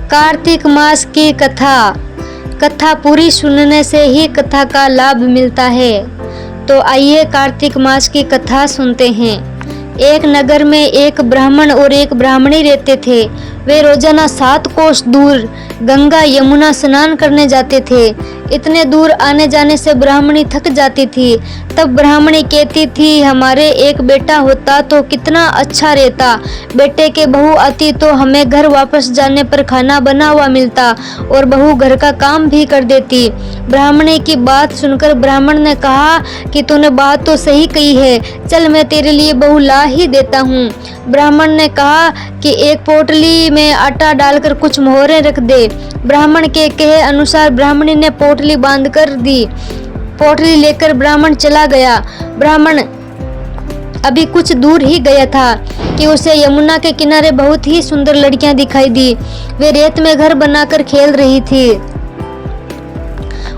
कार्तिक मास की कथा पूरी सुनने से ही कथा का लाभ मिलता है। तो आइए कार्तिक मास की कथा सुनते हैं। एक नगर में एक ब्राह्मण और एक ब्राह्मणी रहते थे। वे रोजाना 7 कोस दूर गंगा यमुना स्नान करने जाते थे। इतने दूर आने जाने से ब्राह्मणी थक जाती थी। तब ब्राह्मणी कहती थी, हमारे एक बेटा होता तो कितना अच्छा रहता। बेटे के बहू आती तो हमें घर वापस जाने पर खाना बना हुआ मिलता और बहू घर का काम भी कर देती। ब्राह्मणी की बात सुनकर ब्राह्मण ने कहा कि तूने बात तो सही कही है, चल मैं तेरे लिए बहू ला ही देता हूँ। ब्राह्मण ने कहा कि एक पोटली में आटा डालकर कुछ मोहरें रख दे। ब्राह्मण के कहे अनुसार ब्राह्मणी ने पोटली बांध कर दी। पोटली लेकर ब्राह्मण चला गया। ब्राह्मण अभी कुछ दूर ही गया था कि उसे यमुना के किनारे बहुत ही सुंदर लड़कियां दिखाई दी। वे रेत में घर बनाकर खेल रही थी।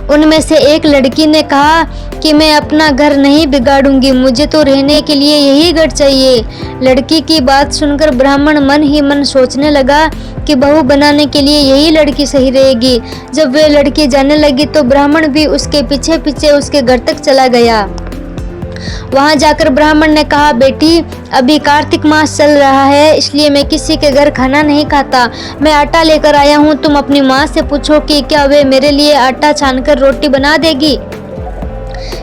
उनमें से एक लड़की ने कहा कि मैं अपना घर नहीं बिगाड़ूंगी, मुझे तो रहने के लिए यही घर चाहिए। लड़की की बात सुनकर ब्राह्मण मन ही मन सोचने लगा कि बहू बनाने के लिए यही लड़की सही रहेगी। जब वे लड़की जाने लगी तो ब्राह्मण भी उसके पीछे पीछे उसके घर तक चला गया। वहां जाकर ब्राह्मण ने कहा, बेटी अभी कार्तिक मास चल रहा है, इसलिए मैं किसी के घर खाना नहीं खाता। मैं आटा लेकर आया हूँ, तुम अपनी माँ से पूछो कि क्या वे मेरे लिए आटा छानकर रोटी बना देगी।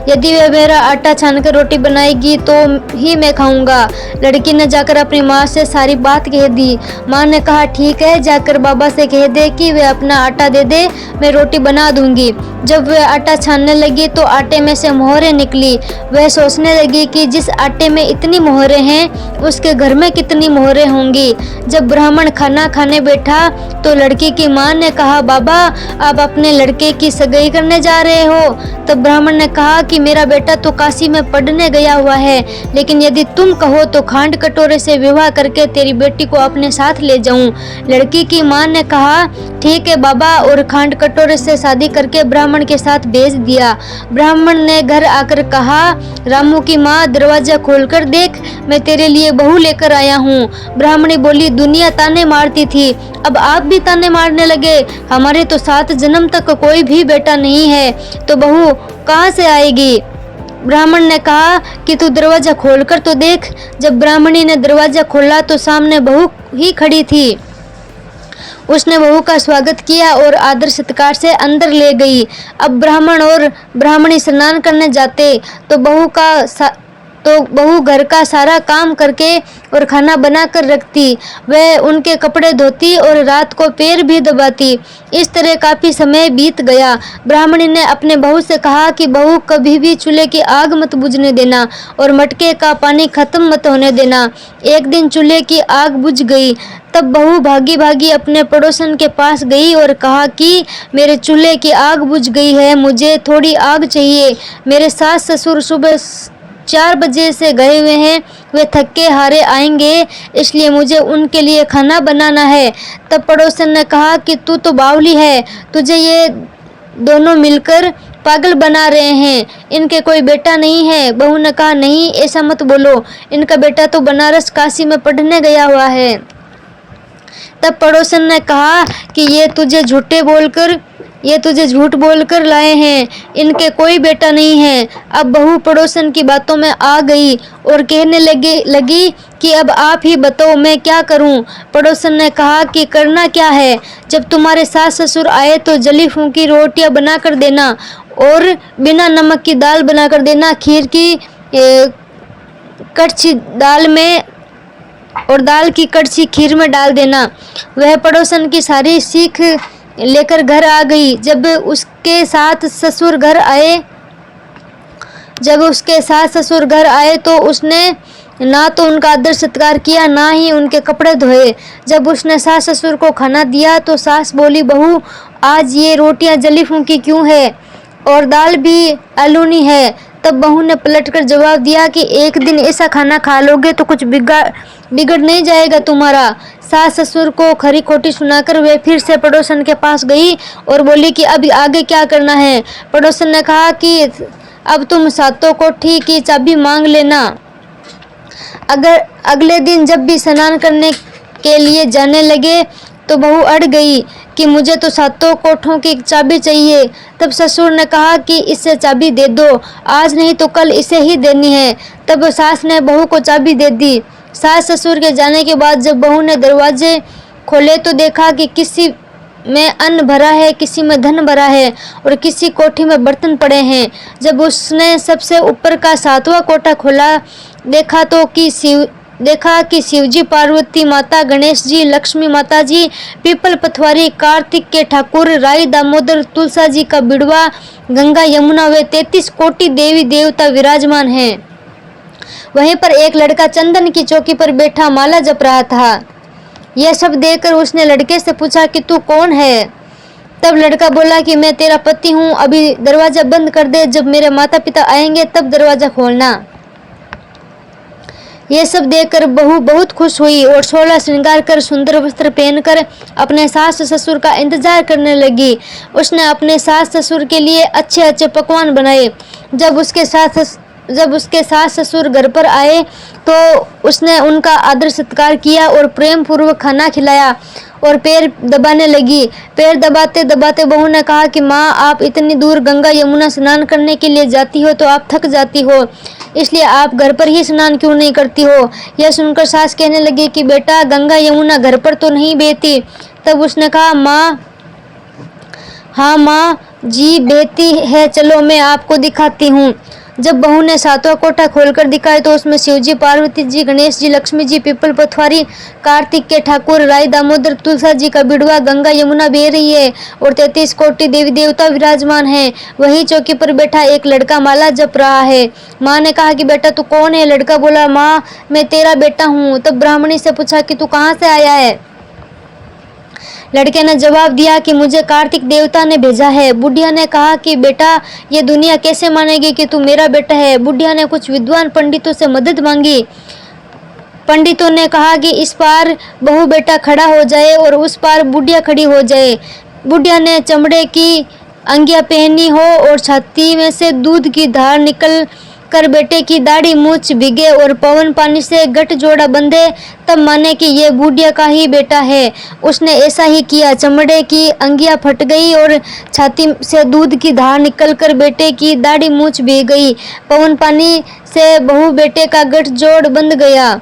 यदि वे मेरा आटा छानकर रोटी बनाएगी तो ही मैं खाऊंगा। लड़की ने जाकर अपनी माँ से सारी बात कह दी। माँ ने कहा, ठीक है, जाकर बाबा से कह दे कि वे अपना आटा दे दे, मैं रोटी बना दूंगी। जब वे आटा छानने लगी तो आटे में से मोहरें निकली। वह सोचने लगी कि जिस आटे में इतनी मोहरें हैं उसके घर में कितनी मोहरें होंगी। जब ब्राह्मण खाना खाने बैठा तो लड़की की माँ ने कहा, बाबा आप अपने लड़के की सगाई करने जा रहे हो। तब ब्राह्मण ने कहा कि मेरा बेटा तो काशी में पढ़ने गया हुआ है, लेकिन यदि तुम कहो तो खांड कटोरे से विवाह करके तेरी बेटी को अपने साथ ले जाऊं। लड़की की माँ ने कहा, ठीक है बाबा, और खांड कटोरे से शादी करके ब्राह्मण के साथ भेज दिया। ब्राह्मण ने घर आकर कहा, रामू की माँ दरवाजा खोलकर देख, मैं तेरे लिए बहू लेकर आया हूँ। ब्राह्मणी बोली, दुनिया ताने मारती थी, अब आप भी ताने मारने लगे। हमारे तो 7 जन्म तक कोई भी बेटा नहीं है, तो बहू कहाँ से आएगी। ब्राह्मण ने कहा कि तू दरवाजा खोलकर तो देख। जब ब्राह्मणी ने दरवाजा खोला तो सामने बहू ही खड़ी थी। उसने बहू का स्वागत किया और आदर सत्कार से अंदर ले गई। अब ब्राह्मण और ब्राह्मणी स्नान करने जाते तो बहू घर का सारा काम करके और खाना बना कर रखती। वह उनके कपड़े धोती और रात को पैर भी दबाती। इस तरह काफी समय बीत गया। ब्राह्मणी ने अपने बहू से कहा कि बहू कभी भी चूल्हे की आग मत बुझने देना और मटके का पानी खत्म मत होने देना। एक दिन चूल्हे की आग बुझ गई। तब बहू भागी भागी अपने पड़ोसन के पास गई और कहा कि मेरे चूल्हे की आग बुझ गई है, मुझे थोड़ी आग चाहिए। मेरे सास ससुर सुबह 4 बजे से गए हुए हैं, वे थके हारे आएंगे, इसलिए मुझे उनके लिए खाना बनाना है। तब पड़ोसन ने कहा कि तू तो बावली है, तुझे ये दोनों मिलकर पागल बना रहे हैं, इनके कोई बेटा नहीं है। बहू ने कहा, नहीं ऐसा मत बोलो, इनका बेटा तो बनारस काशी में पढ़ने गया हुआ है। तब पड़ोसन ने कहा कि ये तुझे झूठ बोलकर लाए हैं, इनके कोई बेटा नहीं है। अब बहू पड़ोसन की बातों में आ गई और कहने लगी कि अब आप ही बताओ मैं क्या करूं। पड़ोसन ने कहा कि करना क्या है, जब तुम्हारे सास ससुर आए तो जली फूंकी रोटियां बना कर देना और बिना नमक की दाल बना कर देना, खीर की कड़छी दाल में और दाल की कड़छी खीर में डाल देना। वह पड़ोसन की सारी सीख लेकर घर आ गई। जब उसके सास ससुर घर आए तो उसने ना तो उनका आदर सत्कार किया, ना ही उनके कपड़े धोए। जब उसने सास ससुर को खाना दिया तो सास बोली, बहू आज ये रोटियां जली फूंकी क्यों है और दाल भी आलूनी है। तब बहू ने पलटकर जवाब दिया कि एक दिन ऐसा खाना खा लोगे तो कुछ बिगड़ नहीं जाएगा तुम्हारा। सास ससुर को खरी खोटी सुनाकर वे फिर से पड़ोसन के पास गई और बोली कि अब आगे क्या करना है। पड़ोसन ने कहा कि अब तुम सातों कोठी की चाबी मांग लेना। अगर अगले दिन जब भी स्नान करने के लिए जाने लगे तो बहू अड़ गई कि मुझे तो सातों कोठों की चाबी चाहिए। तब ससुर ने कहा कि इससे चाबी दे दो, आज नहीं तो कल इसे ही देनी है। तब सास ने बहू को चाबी दे दी। सास ससुर के जाने के बाद जब बहू ने दरवाजे खोले तो देखा कि किसी में अन्न भरा है, किसी में धन भरा है और किसी कोठी में बर्तन पड़े हैं। जब उसने सबसे ऊपर का 7वां कोठा खोला देखा कि शिवजी, पार्वती माता, गणेश जी, लक्ष्मी माता जी, पीपल पथवारी, कार्तिक के ठाकुर, राई दामोदर, तुलसा जी का बिड़वा, गंगा यमुना व 33 कोटि देवी देवता विराजमान हैं। वहीं पर एक लड़का चंदन की चौकी पर बैठा माला जप रहा था। यह सब देखकर उसने लड़के से पूछा कि तू कौन है? तब लड़का बोला कि मैं तेरा पति हूँ, अभी दरवाजा बंद कर दे, जब मेरे माता पिता आएंगे तब दरवाजा खोलना। यह सब देखकर बहू बहुत खुश हुई और 16 श्रृंगार कर सुंदर वस्त्र पहनकर अपने सास ससुर का इंतजार करने लगी। उसने अपने सास ससुर के लिए अच्छे अच्छे पकवान बनाए। जब उसके सास ससुर घर पर आए तो उसने उनका आदर सत्कार किया और प्रेम पूर्वक खाना खिलाया और पैर दबाने लगी। पैर दबाते दबाते बहू ने कहा कि माँ, आप इतनी दूर गंगा यमुना स्नान करने के लिए जाती हो तो आप थक जाती हो, इसलिए आप घर पर ही स्नान क्यों नहीं करती हो? यह सुनकर सास कहने लगी कि बेटा, गंगा यमुना घर पर तो नहीं बहती। तब उसने कहा, माँ, हाँ माँ जी बहती है, चलो मैं आपको दिखाती हूँ। जब बहू ने 7वां कोठा खोलकर दिखाया तो उसमें शिवजी, पार्वती जी, गणेश जी, लक्ष्मी जी, पीपल पथवारी, कार्तिक के ठाकुर, राई दामोदर, तुलसा जी का बिड़वा, गंगा यमुना बह रही है और 33 कोटि देवी देवता विराजमान हैं। वही चौकी पर बैठा एक लड़का माला जप रहा है। माँ ने कहा कि बेटा तू कौन है? लड़का बोला, माँ, मैं तेरा बेटा हूँ। तब ब्राह्मणी से पूछा कि तू कहाँ से आया है? लड़के ने जवाब दिया कि मुझे कार्तिक देवता ने भेजा है। बुढ़िया ने कहा कि बेटा, ये दुनिया कैसे मानेगी कि तू मेरा बेटा है? बुढ़िया ने कुछ विद्वान पंडितों से मदद मांगी। पंडितों ने कहा कि इस पार बहू बेटा खड़ा हो जाए और उस पार बुढ़िया खड़ी हो जाए। बुढ़िया ने चमड़े की अंगिया पहनी हो और छाती में से दूध की धार निकल कर बेटे की दाढ़ी मूछ भिगे और पवन पानी से गठ जोड़ा बंधे, तब माने कि ये बुढ़िया का ही बेटा है। उसने ऐसा ही किया। चमड़े की अंगिया फट गई और छाती से दूध की धार निकलकर बेटे की दाढ़ी मूछ भीग गई। पवन पानी से बहू बेटे का गठ जोड़ बंध गया।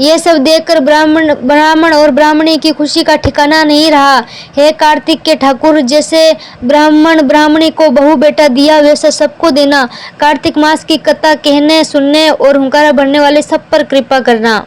ये सब देखकर ब्राह्मण और ब्राह्मणी की खुशी का ठिकाना नहीं रहा। हे कार्तिक के ठाकुर, जैसे ब्राह्मण ब्राह्मणी को बहू बेटा दिया वैसे सबको देना। कार्तिक मास की कथा कहने, सुनने और हुंकारा भरने वाले सब पर कृपा करना।